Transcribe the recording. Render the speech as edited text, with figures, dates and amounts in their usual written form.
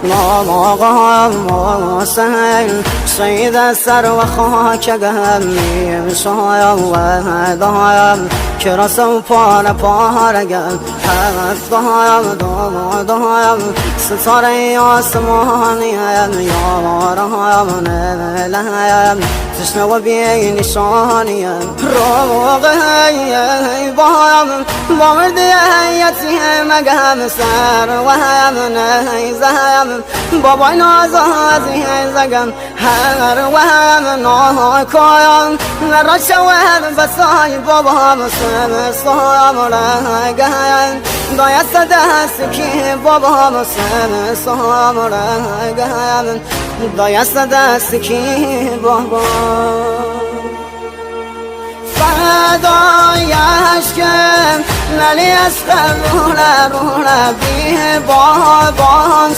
نام آقا حسین سید سر و خاکگم نیم سایم و دایم که رسم پاره پارگم هفت دایم ستاره آسمانیم یارم نلیم تشنه و بی نشانیم روغی بایم با مردی حیاتی مگم سر و هم نیزم بابای نازازی زگم هر و هم ناکایم را شوهر بسای بابام سمستام رگم دایست دست که بابام سمستام رگم دایست دست که بابام فدایش کم نلی از روله بی بابام